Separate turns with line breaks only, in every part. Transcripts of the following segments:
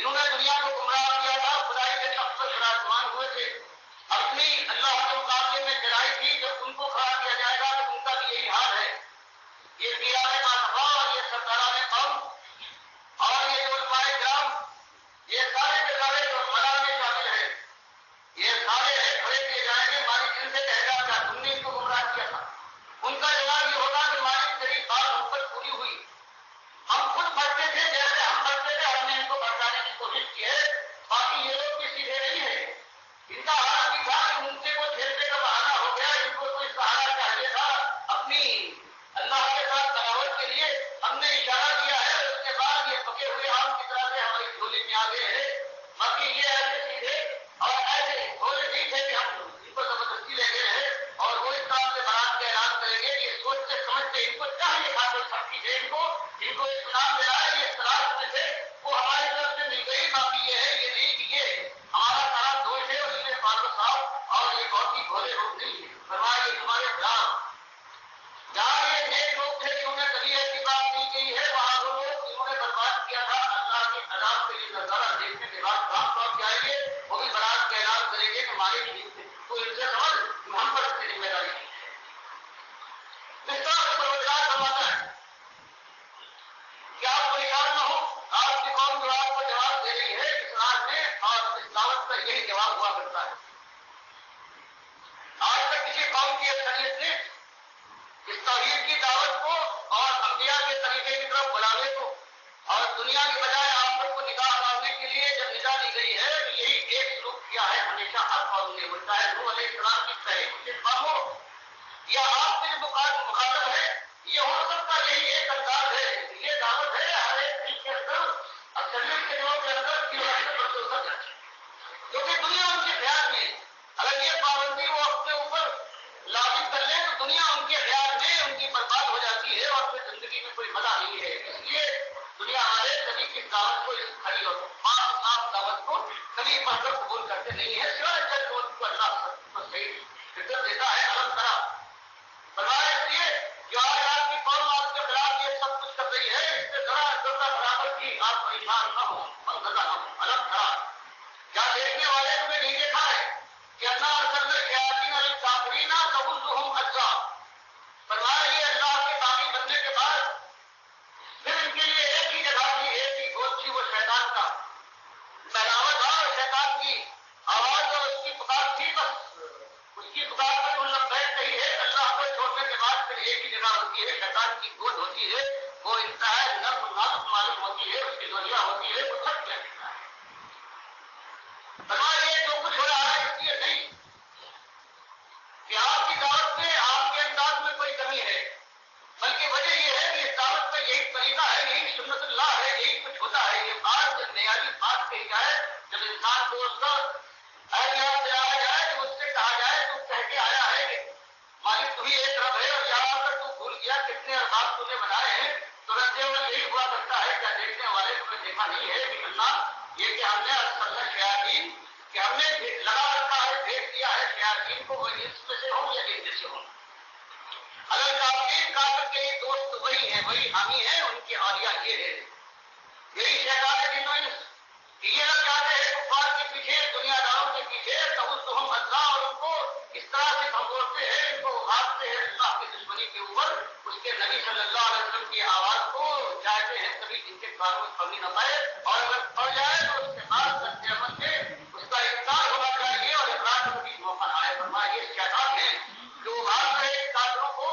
جنہوں نے دنیا کو گمراہ کیا تھا، خدائی کے تخت پر براجمان ہوئے تھے، اپنی اللہ کے مقابلے میں چڑھائی تھی، جب ان کو کھڑا کیا جائے گا تو ان کا بھی یہی حال ہے۔ یہ پیارے ماصفا اور یہ سرداران قوم اور یہ جو علماء کرام، یہ سارے کے سارے جو خلا میں شامل ہیں، یہ سارے کھڑے کیے جائیں گے۔ مالک ان سے کہے گا کیا تم نے ان کو گمراہ کیا تھا؟ ان کا جواب یہ ہوگا کہ مالک تیری بات ہم پر پوری ہوئی، ہم خود بڑھتے تھے جیسے ہم بڑھتے تھے، ہم نے ان کو بڑھانے کی کوشش کی ہے، باقی یہ لوگ بھی سیدھے نہیں ہیں۔ ان کا حال بھی تھا کہ ان سے کوئی کھیلنے کا بہانہ ہو گیا، ان کو کوئی سہارا چاہیے تھا اپنی اللہ کے ساتھ تلاوت کے لیے، ہم نے اشارہ دیا ہے، اس کے بعد یہ پکے ہوئے آم کی طرح سے ہماری جھولی میں آ گئے ہیں۔ باقی یہ ایسے سیدھے اور ایسے بھولے نہیں تھے کہ ہم ان کو زبردستی لے گئے ہیں اور وہ اس طرح سے برات کا اعلان کریں گے کہ سوچ سے سمجھتے ان کو چاہیے تھا کوئی سختی دے، ان کو اسلام دے رہا ہے، یہ اختلاف میں سے وہ ہماری طرف سے مل گئی۔ باقی یہ ہے یہ نہیں کہ یہ ہمارا سارا دوش ہے اور اس میں بات صاحب اور یہ بہت ہی بھولے لوگ نہیں ہے۔ فرمایا یہ تمہارے جہاں یہ نیک لوگ تھے جنہوں نے کبھی ایسی بات نہیں کہی ہے، وہاں وہ لوگ جنہوں نے برباد کیا تھا اللہ کے عذاب کے لیے نظارہ دیکھنے کے بعد کام پہنچ جائیں گے، وہ بھی برات کا اعلان کریں گے کہ مالک نہیں تھے، تو ان سے سمجھ ہم پر اپنی ذمہ داری نہیں ہے۔ اس طرح سے پروردگار فرماتا ہے کہ آپ پریشان نہ ہو، آپ کی قوم جو آپ کو جواب دے رہی ہے اس رات میں، اور اس دعوت کا یہی جواب ہوا کرتا ہے۔ آج تک کسی قوم کی اکثریت نے اس توحید کی دعوت کو اور انبیاء کے طریقے کی طرف بلانے کو اور دنیا کی بجائے آپ سب کو نکاح ماننے کے لیے جب ندا دی گئی ہے، یہی ایک سلوک کیا ہے ہمیشہ ہر قوم نے، چاہے نوح علیہ السلام کی پہلی مصیبت ہو یا آپ کے مخاطب ہے، یہ ہو سکتا یہی ایک انداز ہے، یہ دعوت ہے ہر ایک دل کے اندر، اکثریت کے دلوں کے اندر کی وجہ سے، کیونکہ دنیا ان کے خیال میں اگر یہ پابندی وہ اپنے اوپر لاگو کر لیں تو دنیا ان کے خیال میں ان کی برباد ہو جاتی ہے اور پھر زندگی میں کوئی مزہ نہیں ہے۔ اس لیے دنیا والے کبھی کی دعوت کو اس کھڑی اور صاف دعوت کو کبھی پڑھ کر قبول کرتے نہیں ہے، سوائے جب وہ ان کو اللہ صحیح فکر دیتا ہے الگ طرح بنایا۔ اس لیے جو آج آپ کی قوم آپ کے خلاف یہ سب کچھ کر رہی ہے، اس سے ذرا برابر کی آپ پریشان نہ ہو، منظر نہ ہو، الگ طرح کیا دیکھنے والے تمہیں نہیں دیکھا ہے کہ اللہ الکافرین نبذهم اجزا، فرمایا یہ اللہ کے باقی بننے کے بعد پھر ان کے لیے ایک ہی جگہ تھی، ایک ہی گود تھی، وہ شیطان کا پہلاوت اور شیطان کی آواز اور اس کی پکار تھی، بس اس کی پکار پر ان لبیک کہی ہے۔ اللہ کو چھوڑنے کے بعد پھر ایک ہی جگہ ہوتی ہے، شیطان کی گود ہوتی ہے، وہ انتہائی نرم نازک معلوم ہوتی ہے، اس کی دنیا ہوتی ہے، وہ سب کیا دیتا ہے۔ فرمایا یہ جو کچھ ہو رہا ہے اس لیے نہیں کہ آپ کی دعوت میں آپ کے انداز میں کوئی کمی ہے، بلکہ وجہ یہ ہے کہ اس دعوت کا یہی طریقہ ہے، یہی سنت اللہ ہے، یہی کچھ ہوتا ہے۔ یہ بات جب معیاری بات کہی جائے، جب انسان کو اس کا احتیاط دلایا جائے، جب اس سے کہا جائے تو کہہ کے آیا ہے کہ مالک تمہیں ایک رب ہے اور یہاں کر تو بھول گیا کتنے ارباب تم نے بنائے ہیں، تو رہتے ہوئے یہی ہوا کرتا ہے۔ کیا دیکھنے والے تمہیں دیکھا نہیں ہے کہ اللہ یہ کہ ہم نے شیاطین کہ ہم نے لگا رکھا ہے، بھیج دیا ہے شیاطین کو، وہ جنس میں سے ہوں یا جنس سے ہوں، اگر کافرین کافر کے لیے دوست وہی ہیں، وہی حامی ہیں، ان کی آلیہ یہ ہے، یہی شیطان ہے جن میں یہ لگ جاتے ہیں کفار کے پیچھے، دنیا داروں کے پیچھے، تو ہم اللہ اور ان کو اس طرح سے بھگوڑتے ہیں، ان کو اگاڑتے ہیں اللہ کی دشمنی کے اوپر، اس کے نبی صلی اللہ علیہ وسلم کی آواز کو چاہتے ہیں کبھی جن کے کاروں میں کمی نہ پائے، اور اگر پڑ جائے تو اس کے بعد قیامت میں اس کا انکار ہونا چاہیے اور اقرار کا بھی موقع آئے۔ فرمایا یہ شیطان ہے جو بات رہے کافروں کو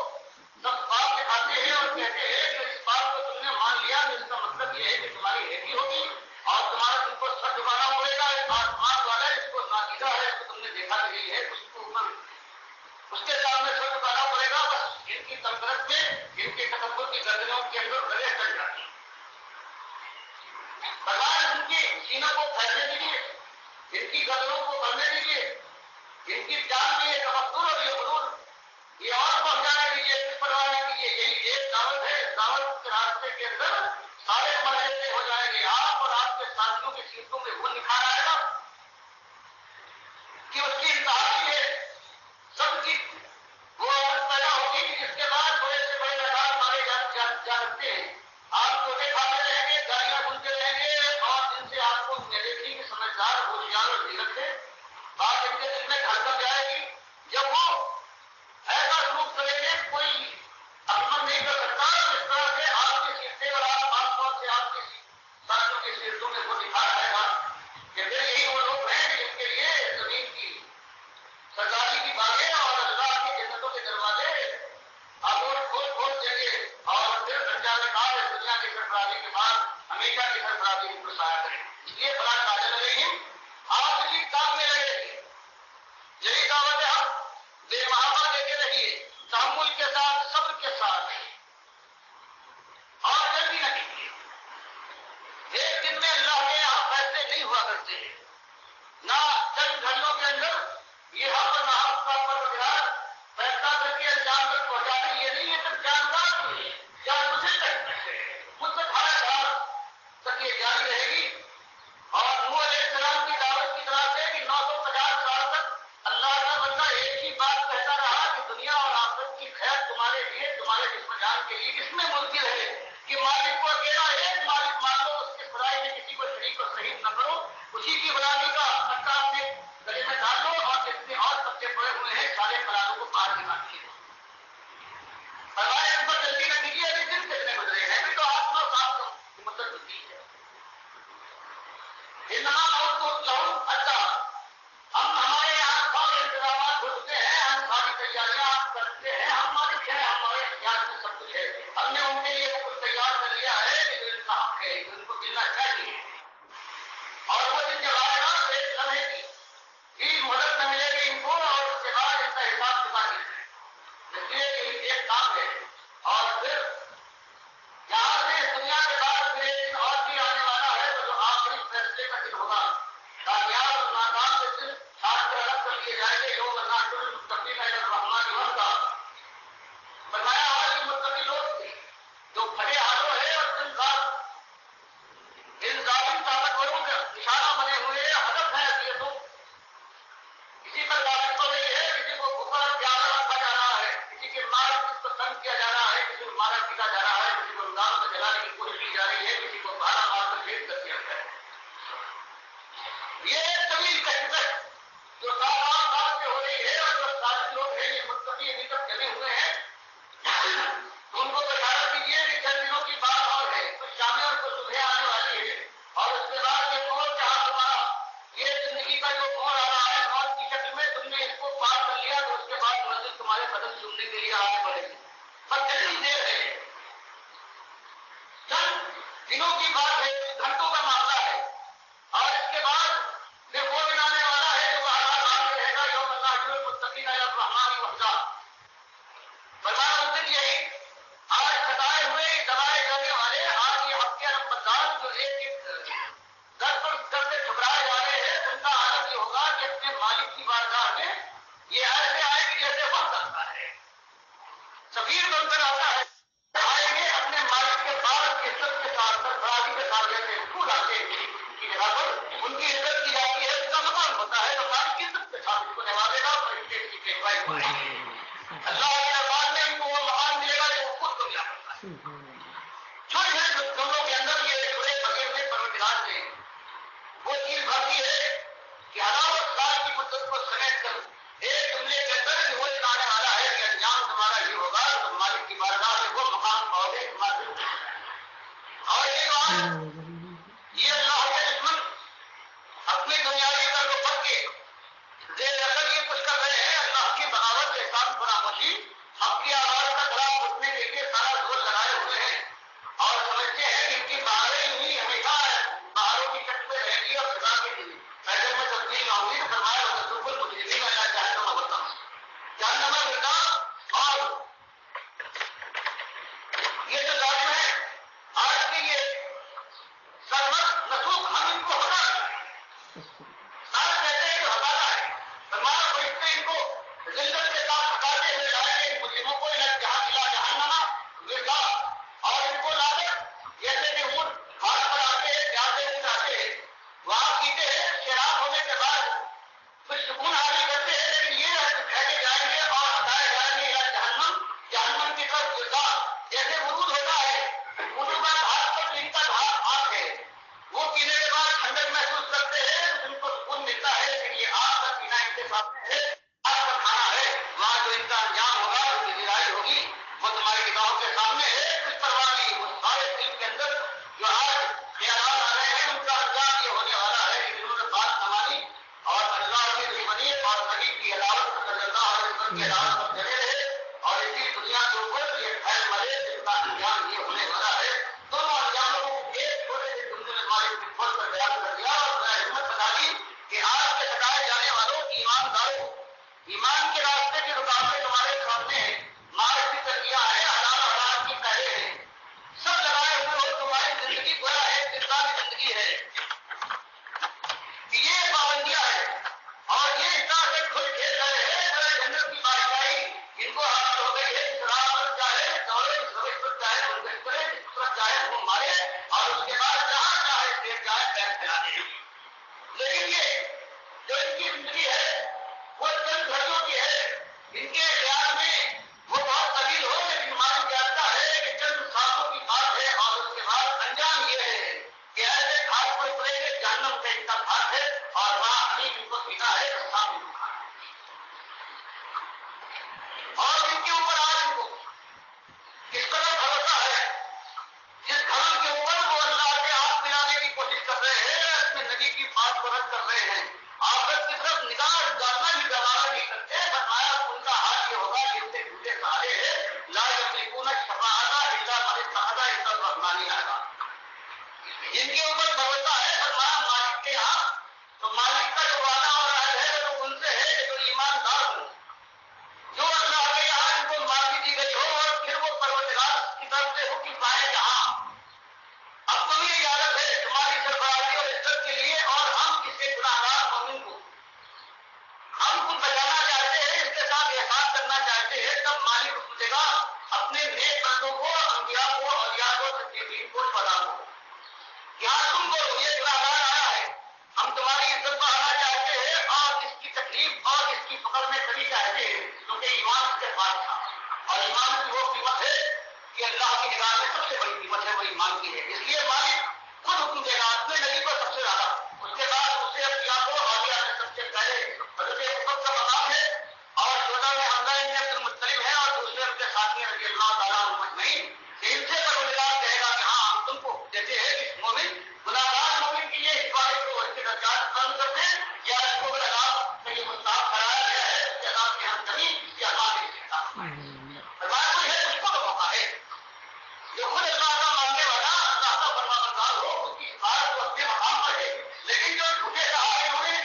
سب بات دکھاتے ہیں اور کہتے ہیں کہ اس بات کو تم نے مان لیا تو اس کا مطلب یہ ہے کہ تمہاری نیکی ہوگی اور تمہارا تم کو سر جھکانا پڑے گا، ایک آسمان والا ہے جس کو ناچیدہ ہے، اس کو تم نے دیکھا نہیں ہے، اس کو اوپر اس کے سامنے سر جھکانا پڑے گا، بس ان کی تنقید میں ان کے تکبر کی گردنوں کے اندر گلے چڑھ جاتی ہیں۔ بغیر ان کی سینوں کو پھیلنے دیجیے، ان کی گردنوں کو بڑھنے دیجیے، ان کی جان کے یہ تفکر اور یہ غرور یہ اور بڑھ جانے دیجیے، کس پرواہ نہ کیجیے، یہی ایک دعوت ہے۔ اس دعوت کے راستے کے اندر سارے مرحلے ہو جائیں گے، آپ اور آپ کے ساتھیوں کی سیٹوں میں وہ نکھار آئے گا کہ اس کی انتہا ہے سب کی وہ عادت پیدا ہوگی کہ جس کے بعد بڑے سے بڑے میدان مارے جا سکتے ہیں، آپ چھوٹے کھاتے رہیں گے، گالیاں سنتے رہیں گے اور جن سے آپ کو ہمیشہ کی سرفرازی کو سایہ کرے. یہ بڑا کاجل علیہم آپ اسی کام میں لگے رہیے. یہی دعوت ہے. ہم بے محابہ دیتے رہیے, تحمل کے ساتھ, صبر کے ساتھ, اور جلدی نہ کیجیے. ایک دن میں اللہ کے یہاں فیصلے نہیں ہوا کرتے ہیں, نہ چند گھنٹوں کے اندر یہ حق اور ناحق کا پروردگار فیصلہ کر کے انجام تک پہنچانے. یہ نہیں ہے صرف جاندار نہیں ہے, جان بوجھ کر مدت ہر سال تک یہ جاری رہے گی. اور نوح علیہ السلام کی دعوت کی طرح سے کہ 950 سال تک اللہ کا بندہ ایک ہی بات کہتا رہا کہ دنیا اور آخرت کی خیر تمہارے لیے, تمہارے جسم جان کے لیے اس میں ملکی رہے کہ مالک کو اکیلا ایک مالک مان لو, اس کے خدائی میں کسی کو شریک اور شریک نہ کرو, اسی کی غلامی کا سکا اپنے گلے میں ڈال دو, اور جتنے اور سبزے پڑے ہوئے ہیں سارے قراروں کو باہر نکال دیے. فرمایا اس پر جلدی نہ کیجیے, ابھی دن کتنے گزرے ہیں, ابھی تو 8-9 سال کی مدت ہوتی ہے. انما لہم اچھا, ہم ہمارے یہاں سارے انتظامات ہوتے ہیں, ہم ساری تیاریاں کرتے ہیں, ہم مالک ہیں, ہمارے اختیار میں سب کچھ ہے. ہم نے ان کے لیے کچھ تیار کر لیا ہے کہ جو ان کا حق ہے, جو ان کو ملنا چاہیے. اور وہ جن جگہ گا ایک لمحے کی مدد نہ ملے گی ان کو, اور اس کے بعد ان کا حساب کتاب ہے. اس لیے ایک کام ہے. اور پھر یہاں سے اس دنیا کے بعد پھر ایک دن اور بھی آنے والا ہے, تو جو آخری فیصلے کا دن ہوگا. کامیاب اور ناکام کے دن ساتھ میں الگ کر لیے جائیں گے. لوگ اللہ کے مستقبل میں رحمان وحدہ فرمایا ہمارے مستقبل لوگ تھے جو کھڑے ہاتھوں ہے اور دن رات ان ظالم طاقتوروں کے اشارہ بنے ہوئے ہدف ہے اذیتوں. کسی پر غالب تو نہیں ہے, کسی کو اوپر پیارا رکھا جا رہا ہے, کسی کے مال کسی کو تنگ کیا جا رہا ہے, کسی کو مارا پیٹا جا رہا ہے, کسی کو انداز میں جلانے کی کوشش کی جا رہی ہے, کسی کو بھارا مار کر بھیج کر دیا گیا ہے. یہ طویل قصہ ہے جو سال میں ہو رہی ہے, اور جو سارے لوگ ہیں یہ مستقبل ابھی تک جمے ہوئے ہیں. ان کو بشارت دیجیے کہ چند دنوں کی بات اور ہے, کچھ شامیں اور کچھ صبح آنے والی ہے, اور اس کے بعد یہ موت جہاں تمہارا یہ زندگی کا جو موڑ آ رہا ہے موت کی شکل میں, تم نے اس کو پار کر لیا تو اس کے بعد منزل تمہارے قدم چومنے کے لیے آگے بڑھے گی. پر جلدی دیر ہے, چند دنوں کی بات ہے, گھنٹوں کا معاملہ ہے. اور اس کے بعد میں وہ دن آنے والا ہے جو حالات رہے گا یوم اللہ جو مستقین الرحمن وحدہ. فرمایا اس دن یہی آج ستائے ہوئے دبائے جانے والے, آج یہ حق کے رحمتان جو ایک ایک در پر در سے ٹھکرائے جا رہے ہیں, ان کا عالم یہ ہوگا کہ اپنے مالک کی بارگاہ میں یہ ایسے آئے کہ جیسے وقت آتا ہے, سفیر بن کر آتا ہے, آئیں گے اپنے مالک کے پاس عزت کے ساتھ, سرفرازی کے ساتھ, جیسے پھول آتے ہیں کی جگہ پر ان کی عزت کی جاتی ہے. اس کا مقام ہوتا ہے تو مالک کی عزت کے ساتھ اس کو نوازے گا, اور اس کی پیشوائی ہوگی. اللہ کے دربار میں ان کو وہ مقام ملے گا جو وہ خود کو ملا کرتا ہے. چھوٹے چھوٹے جملوں کے اندر یہ بڑے فقیر میں پروردگار سے وہ چیز بھرتی ہے کہ 1000 سال کی مدت کو سمیٹ کر ایک جملے کے اندر وہ آنے والا ہے کہ انجام تمہارا یہ ہوگا, تو مالک کی بارگاہ میں وہ مقام پاؤ گے تمہارے. اور یہ بات یہ اللہ کے دشمن اپنی دنیاوی کر کو پڑھ کے دیر اصل یہ کچھ کر رہے ہیں. اللہ کی بغاوت احسان فراموشی اپنی آواز کا خلاف اٹھنے کے لیے سارا زور لگائے ہوئے ہیں, اور سمجھتے ہیں کہ ان کی بہاریں ہی ہمیشہ بہاروں کی شکل میں رہیں گی اور خدا کی فیصل میں تبدیل نہ ہوگی. فرمایا رسول المجرمین اللہ چاہے تو میں بتاؤں جہنم گردا. اور یہ جو ظالم ہے آج بھی یہ سرمت جن کے اوپر بھروسہ ہے فرمایا مالک کے یہاں، تو مالک کا جو وعدہ اور عہد ہے وہ ان سے ہے جو ایماندار ہوں، جو اللہ کے یہاں ان کو معافی دی گئی ہو اور پھر وہ پروردگار کی طرف سے حکم پائے جہاں اب تمہیں اجازت ہے تمہاری سربراہی اور عزت کے لیے، اور ہم کسی گناہگار مومن کو ہم کو بچانا چاہتے ہیں، اس کے ساتھ احساس کرنا چاہتے ہیں، تب مالک حکم دے گا اپنے نیک بندوں کو، انبیاء کو، اولیاء کو، صدیقین کو، شہداء کو، کیا تم کو یہ گناہگار آیا ہے، ہم تمہاری عزت بڑھانا چاہتے ہیں اور اس کی تکلیف اور اس کی پکڑ میں کمی چاہتے ہیں، کیونکہ ایمان اس کے بعد تھا، اور ایمان کی وہ قیمت ہے کہ اللہ کی نگاہ میں سب سے بڑی قیمت ہے وہ ایمان کی ہے، اس لیے مالک خود حکم دے گا اپنے نبی کو سب سے زیادہ، اس کے بعد اسے انبیاء کو، اولیاء میں سب سے پہلے حضرت عمر کا مقام ہے، اور شہداء میں حمزہ ابن عبد المطلب ہے، اور دوسرے ان کے ساتھی رضی اللہ تعالیٰ عنہ اجمعین، ان سے پروردگار کہے گا کہ ہاں ہم تم کو دیتے ہیں اس مومن گناہگار مومن کی یہ حفاظت کو اس کے درجات بند کرتے ہیں، یا اس کو عذاب سے یہ مستحق قرار دیا ہے، اس کے عذاب میں ہم کبھی اس کے عذاب نہیں سکتا فرمایا کوئی ہے اس کو تو موقع ہے جو خود اللہ کا ماننے والا، اللہ کا فرمانبردار ہو، اس کی حفاظت کو اپنے مقام پر ہے، لیکن جو جھوٹے کہا انہوں نے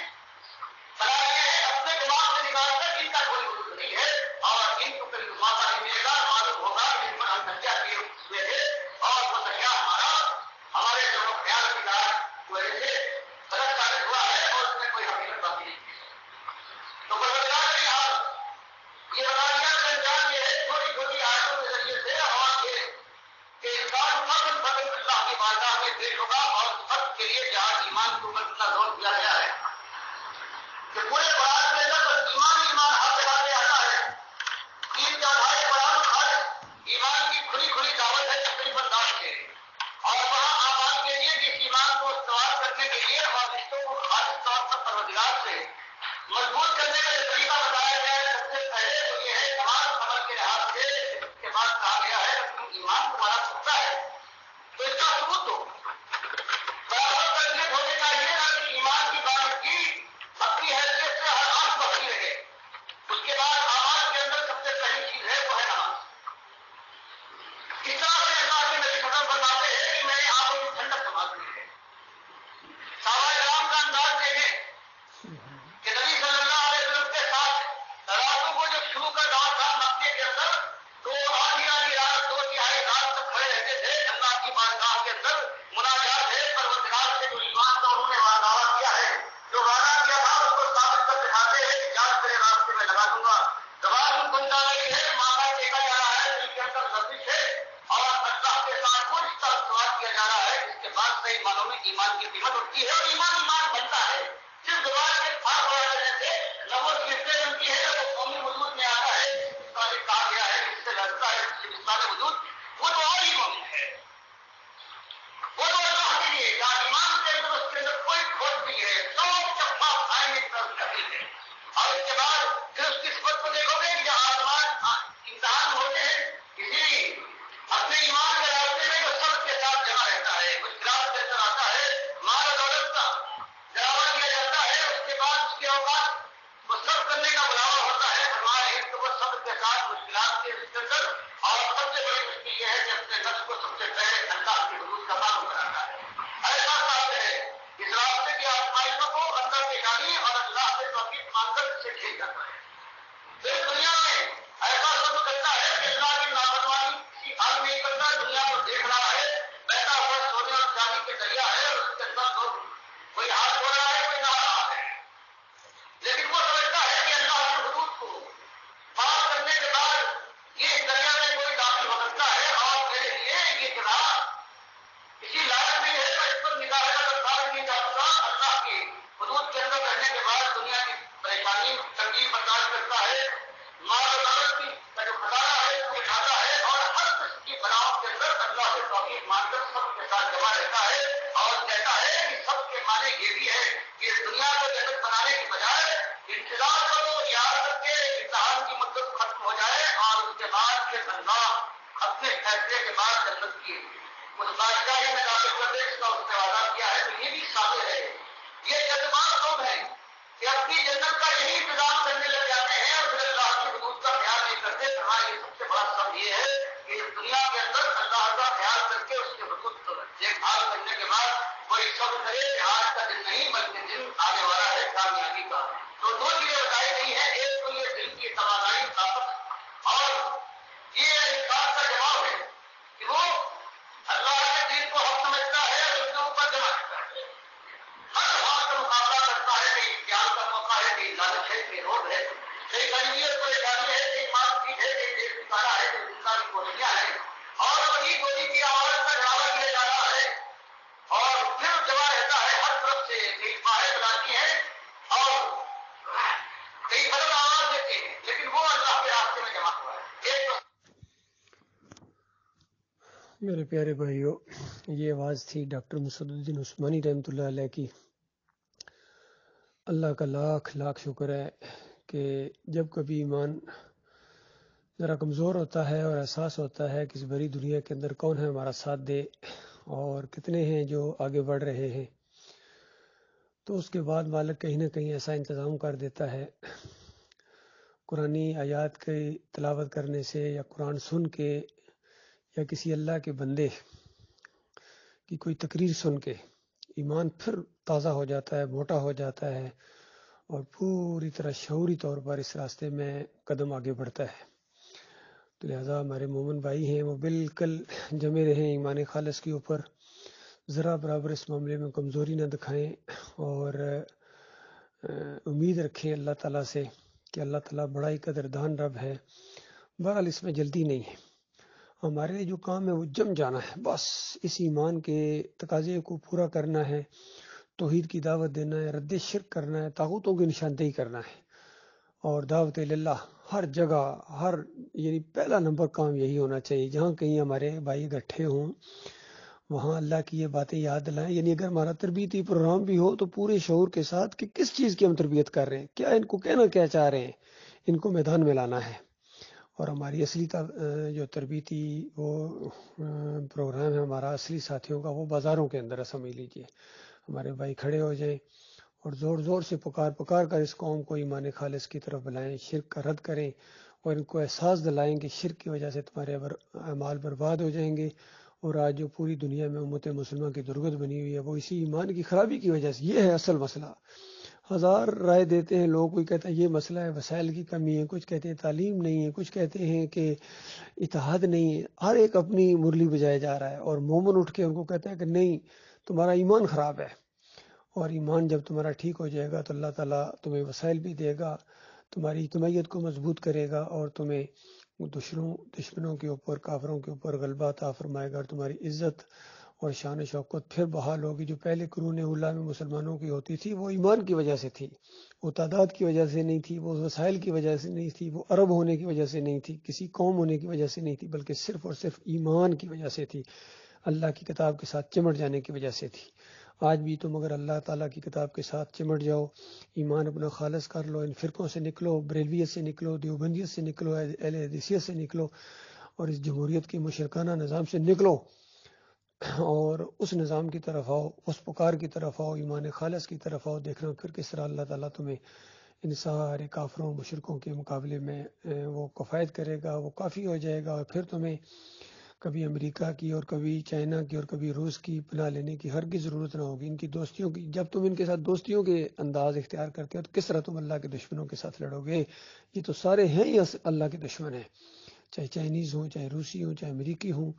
بنایا ہے اپنے دماغ سے نکال کر ان کا کوئی وجود نہیں ہے، اور ان کو کبھی موقع نہیں ملے گا، معلوم ہوگا کہ ان پر ہم سچا کیے ہوئے تھے، اور وہ سچا ہمارے جو خیال کی بات وہ ایسے غلط ثابت ہوا ہے اور اس میں کوئی حقیقت باقی نہیں ہے۔ تو پروردگار کا یہ حال، یہ روانیات کا انجام یہ ہے چھوٹی چھوٹی آیتوں کے ذریعے سے، اور یہ کہ انسان فضل فضل اللہ کی بارگاہ میں پیش ہوگا، اور سب کے لیے جہاں ایمان کو اتنا زور دیا گیا ہے کہ پورے قرآن میں لفظ ایمان ایمان ہر جگہ پہ آتا ہے، تین چوتھائی قرآن ہر ایمان کی کھلی کھلی دعوت ہے تقریب انداز کے، اور وہاں آباد کے لیے جس ایمان کو استوار کرنے کے لیے اور رشتوں کو خاص طور پر پروردگار سے مضبوط کرنے کا جو طریقہ بتایا گیا ہے سب سے پہلے تو یہ ہے نماز عمل کے لحاظ سے، اس کے بعد کہا گیا ہے ایمان تمہارا سچا ہے تو اس کا ثبوت دو، برابر تربیت ہونے چاہیے نا کہ ایمان کی بات کی اپنی حیثیت سے ہر آنکھ بخری رہے، اس کے بعد آواز کے اندر سب سے پہلی چیز ہے وہ ہے نماز۔ اس طرح سے اللہ کے نبی خبر فرماتے ہیں کہ میں نے آنکھوں کی ٹھنڈک سنبھالی ہے، صحابہ کرام کا انداز دیکھیں کہ نبی صلی اللہ علیہ وسلم کے ساتھ راتوں کو جب شروع کا دور تھا مکے کے اندر تو آدھی آدھی رات 2/3 رات تک کھڑے رہتے تھے اللہ کی بارگاہ کے اندر، مناجات ہے پروردگار سے جو ایمان کا انہوں نے دعویٰ کیا ہے، جو وعدہ کیا تھا اس کو ثابت کر دکھاتے ہیں کہ جان تیرے راستے میں لگا دوں گا، زبان بن جا رہی ہے، مانا ٹیکا جا رہا ہے، دل کے اندر لفظ ہے، اور اللہ کے ساتھ وہ رشتہ استوار کیا جا رہا ہے جس کے بعد صحیح معنوں میں ایمان کی قیمت ہوتی ہے، اور ایمان ایمان بنتا ہے صرف زبان کے پاک ہو جانے سے نمبر کی اتنے بنتی ہے وہ قومی وجود میں آتا ہے، اس کا کہا گیا ہے اس سے لگتا ہے ہندوستان وجود وہ تو اور ہی مومن ہے، وہ تو اللہ کے لیے یا ایمان کے اندر اس کے اندر کوئی کھوٹ نہیں ہے، سب کے پاس آئیں کی طرف شکل ہے، اور اس کے بعد پھر اس کی صفت کو دیکھو گے کہ آسمان امتحان ہوتے ہیں، اسی اپنے ایمان کے راستے میں جو سب کے ساتھ جمع رہتا ہے، مشکلات کے اندر آتا ہے، مال و دولت کا ڈراوا دیا جاتا ہے، اس کے بعد اس کے اوقات وہ سب کرنے کا بلاوا ہوتا ہے، فرمایا ہے کہ وہ سب کے ساتھ مشکلات کے اندر، اور سب سے بڑی مشکل یہ ہے کہ اپنے نفس کو سب سے پہلے اللہ کی حدود کا معلوم بناتا ہے، ایسا بات ہے اس راستے کی آزمائشوں کو اندر کے جانی اور اللہ سے توفیق مانگ کر اسے ٹھیک کرتا ہے، پھر دنیا میں ایسا سب کرتا ہے کہ اللہ کی نافرمانی کسی حال نہیں کرتا، دنیا کو دیکھ رہا ہے بہتا ہوا سونے اور چاندی کے دریا ہے، اور اس کے اندر لوگ کوئی ہاتھ دھو رہا ہے کوئی نہ رہا ہے، لیکن وہ سمجھتا ہے کہ اللہ کی حدود کو پار کرنے کے بعد یہ دریا میں کوئی داخل ہو سکتا ہے، اور میرے لیے یہ جناب اسی لائق نہیں ہے میں اس پر نگاہ رکھتا نہیں چاہتا، اللہ کی حدود کے اندر رہنے کے بعد دنیا کی پریشانی تنگی برداشت کرتا ہے، مال و دولت کی کا جو خزانہ ہے وہ اٹھاتا ہے، اور ہر قسم کی بناؤ کے اندر اللہ سے توفیق مان کر سب کے ساتھ جمع رہتا ہے، اور کہتا ہے کہ سب کے معنی یہ بھی ہے کہ اس دنیا کو جنت بنانے کی بجائے انتظار کرو یاد کر کے امتحان کی مدت ختم ہو جائے، اور اس کے بعد یہ بندہ اپنے فیصلے کے بعد جنت کی اس بادشاہی میں داخل کرنے کا اس نے وعدہ کیا ہے، تو یہ بھی ثابت ہے، یہ جذبات لوگ ہیں کہ اپنی جنت کا یہی انتظام کرنے لگ جاتے ہیں اور پھر اللہ کی حدود کا خیال نہیں کرتے، ہمارا یہ سب سے بڑا سب یہ ہے کہ اس دنیا کے اندر اللہ کا خیال کر کے اس کے حدود دیکھ بھال کرنے کے بعد
میرے پیارے بھائیو، یہ آواز تھی ڈاکٹر مسعد الدین عثمانی رحمۃ اللہ علیہ کی۔ اللہ کا لاکھ لاکھ شکر ہے کہ جب کبھی ایمان ذرا کمزور ہوتا ہے اور احساس ہوتا ہے کہ اس بڑی دنیا کے اندر کون ہے ہمارا ساتھ دے اور کتنے ہیں جو آگے بڑھ رہے ہیں، تو اس کے بعد مالک کہیں نہ کہیں ایسا انتظام کر دیتا ہے قرآنی آیات کی تلاوت کرنے سے یا قرآن سن کے یا کسی اللہ کے بندے کی کوئی تقریر سن کے ایمان پھر تازہ ہو جاتا ہے، موٹا ہو جاتا ہے اور پوری طرح شعوری طور پر اس راستے میں قدم آگے بڑھتا ہے۔ تو لہٰذا ہمارے مومن بھائی ہیں وہ بالکل جمے رہیں ایمان خالص کے اوپر، ذرا برابر اس معاملے میں کمزوری نہ دکھائیں اور امید رکھیں اللہ تعالیٰ سے کہ اللہ تعالیٰ بڑا ہی قدردان رب ہے۔ بہرحال اس میں جلدی نہیں ہے، ہمارے لیے جو کام ہے وہ جم جانا ہے، بس اس ایمان کے تقاضے کو پورا کرنا ہے، توحید کی دعوت دینا ہے، رد شرک کرنا ہے، طاغوتوں کی نشاندہی کرنا ہے اور دعوت اللہ ہر جگہ یعنی پہلا نمبر کام یہی ہونا چاہیے۔ جہاں کہیں ہمارے بھائی اکٹھے ہوں وہاں اللہ کی یہ باتیں یاد دلائیں، یعنی اگر ہمارا تربیتی پروگرام بھی ہو تو پورے شعور کے ساتھ کہ کس چیز کی ہم تربیت کر رہے ہیں، کیا ان کو کہنا کیا چاہ رہے ہیں، ان کو میدان میں لانا ہے۔ اور ہماری اصلی جو تربیتی وہ پروگرام ہے ہمارا اصلی ساتھیوں کا، وہ بازاروں کے اندر سمجھ لیجیے ہمارے بھائی کھڑے ہو جائیں اور زور زور سے پکار کر اس قوم کو ایمان خالص کی طرف بلائیں، شرک کا رد کریں اور ان کو احساس دلائیں کہ شرک کی وجہ سے تمہارے اعمال برباد ہو جائیں گے، اور آج جو پوری دنیا میں امت مسلمہ کی درگت بنی ہوئی ہے وہ اسی ایمان کی خرابی کی وجہ سے۔ یہ ہے اصل مسئلہ۔ ہزار رائے دیتے ہیں لوگ، کوئی کہتا ہے یہ مسئلہ ہے وسائل کی کمی ہے، کچھ کہتے ہیں تعلیم نہیں ہے، کچھ کہتے ہیں کہ اتحاد نہیں ہے، ہر ایک اپنی مرلی بجائے جا رہا ہے، اور مومن اٹھ کے ان کو کہتا ہے کہ نہیں تمہارا ایمان خراب ہے۔ اور ایمان جب تمہارا ٹھیک ہو جائے گا تو اللہ تعالیٰ تمہیں وسائل بھی دے گا، تمہاری اجتماعیت کو مضبوط کرے گا اور تمہیں دشمنوں کے اوپر کافروں کے اوپر غلبہ عطا فرمائے گا، اور تمہاری عزت اور شان و شوکت پھر بحال ہوگی۔ جو پہلے قرون اولیٰ میں مسلمانوں کی ہوتی تھی وہ ایمان کی وجہ سے تھی، وہ تعداد کی وجہ سے نہیں تھی، وہ وسائل کی وجہ سے نہیں تھی، وہ عرب ہونے کی وجہ سے نہیں تھی، کسی قوم ہونے کی وجہ سے نہیں تھی، بلکہ صرف اور صرف ایمان کی وجہ سے تھی، اللہ کی کتاب کے ساتھ چمٹ جانے کی وجہ سے تھی۔ آج بھی تم اگر اللہ تعالیٰ کی کتاب کے ساتھ چمٹ جاؤ، ایمان اپنا خالص کر لو، ان فرقوں سے نکلو، بریلویت سے نکلو، دیوبندیت سے نکلو، اہل حدیثیت سے نکلو اور اس جمہوریت کے مشرکانہ نظام سے نکلو اور اس نظام کی طرف آؤ، اس پکار کی طرف آؤ، ایمان خالص کی طرف آؤ، دیکھنا پھر کس طرح اللہ تعالیٰ تمہیں ان سارے کافروں مشرکوں کے مقابلے میں وہ کفایت کرے گا، وہ کافی ہو جائے گا، اور پھر تمہیں کبھی امریکہ کی اور کبھی چائنا کی اور کبھی روس کی پناہ لینے کی ہرگز ضرورت نہ ہوگی۔ ان کی دوستیوں کی، جب تم ان کے ساتھ دوستیوں کے انداز اختیار کرتے ہو تو کس طرح تم اللہ کے دشمنوں کے ساتھ لڑو گے؟ یہ تو سارے ہیں ہی اللہ کے دشمن ہیں، چاہے چائنیز ہوں، چاہے روسی ہوں، چاہے امریکی ہوں،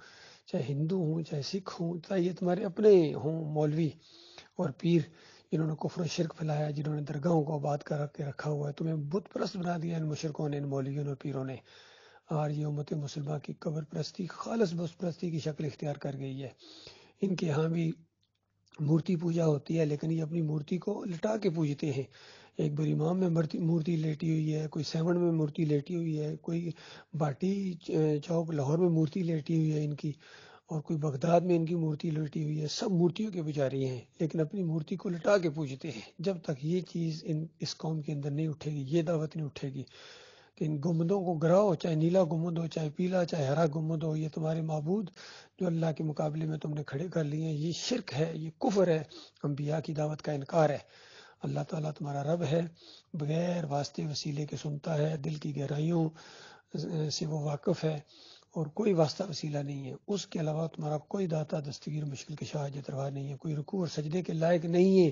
چاہے ہندو ہوں، چاہے سکھ ہوں، چاہے یہ تمہارے اپنے ہوں مولوی اور پیر جنہوں نے کفر و شرک پھیلایا، جنہوں نے درگاہوں کو آباد کر کے رکھا ہوا ہے، تمہیں بت پرست بنا دیا ان مشرکوں نے، ان مولویوں اور پیروں نے، اور یہ امت مسلمہ کی قبر پرستی، خالص بت پرستی کی شکل اختیار کر گئی ہے۔ ان کے ہاں بھی مورتی پوجا ہوتی ہے، لیکن یہ اپنی مورتی کو لٹا کے پوجتے ہیں۔ ایک بر امام میں مورتی لیٹی ہوئی ہے، کوئی سیون میں مورتی لیٹی ہوئی ہے، کوئی باٹی چوک لاہور میں مورتی لیٹی ہوئی ہے ان کی، اور کوئی بغداد میں ان کی مورتی لیٹی ہوئی ہے۔ سب مورتیوں کے پجاری ہیں لیکن اپنی مورتی کو لٹا کے پوجتے ہیں۔ جب تک یہ چیز اس قوم کے اندر نہیں اٹھے گی، یہ دعوت نہیں اٹھے گی کہ ان گنبدوں کو گراؤ، چاہے نیلا گنبد ہو، چاہے پیلا، چاہے ہرا گنبد ہو، یہ تمہارے معبود جو اللہ کے مقابلے میں تم نے کھڑے کر لیے ہیں، یہ شرک ہے، یہ کفر ہے، انبیاء کی دعوت کا انکار ہے۔ اللہ تعالیٰ تمہارا رب ہے، بغیر واسطے وسیلے کے سنتا ہے، دل کی گہرائیوں سے وہ واقف ہے اور کوئی واسطہ وسیلہ نہیں ہے، اس کے علاوہ تمہارا کوئی داتا دستگیر مشکل کشا حاجت روا نہیں ہے، کوئی رکوع اور سجدے کے لائق نہیں ہے۔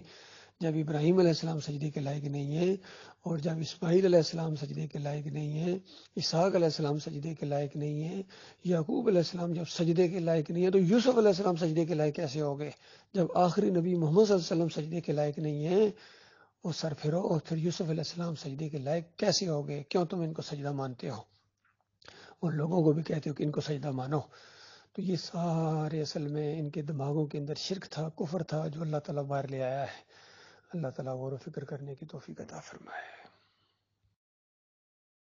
جب ابراہیم علیہ السلام سجدے کے لائق نہیں ہے، اور جب اسماعیل علیہ السلام سجدے کے لائق نہیں ہے، اسحاق علیہ السلام سجدے کے لائق نہیں ہے، یعقوب علیہ السلام جب سجدے کے لائق نہیں ہے تو یوسف علیہ السلام سجدے کے لائق کیسے ہو گئے؟ جب آخری نبی محمد صلی اللہ علیہ وسلم سجدے کے لائق نہیں ہے، وہ سر پھرو اور پھر یوسف علیہ السلام سجدے کے لائق کیسے ہو گئے؟ کیوں تم ان کو سجدہ مانتے ہو اور لوگوں کو بھی کہتے ہو کہ ان کو سجدہ مانو؟ تو یہ سارے اصل میں ان کے دماغوں کے اندر شرک تھا، کفر تھا، جو اللہ تعالیٰ باہر لے آیا ہے۔ اللہ تعالیٰ غور و فکر کرنے کی توفیق عطا فرمائے۔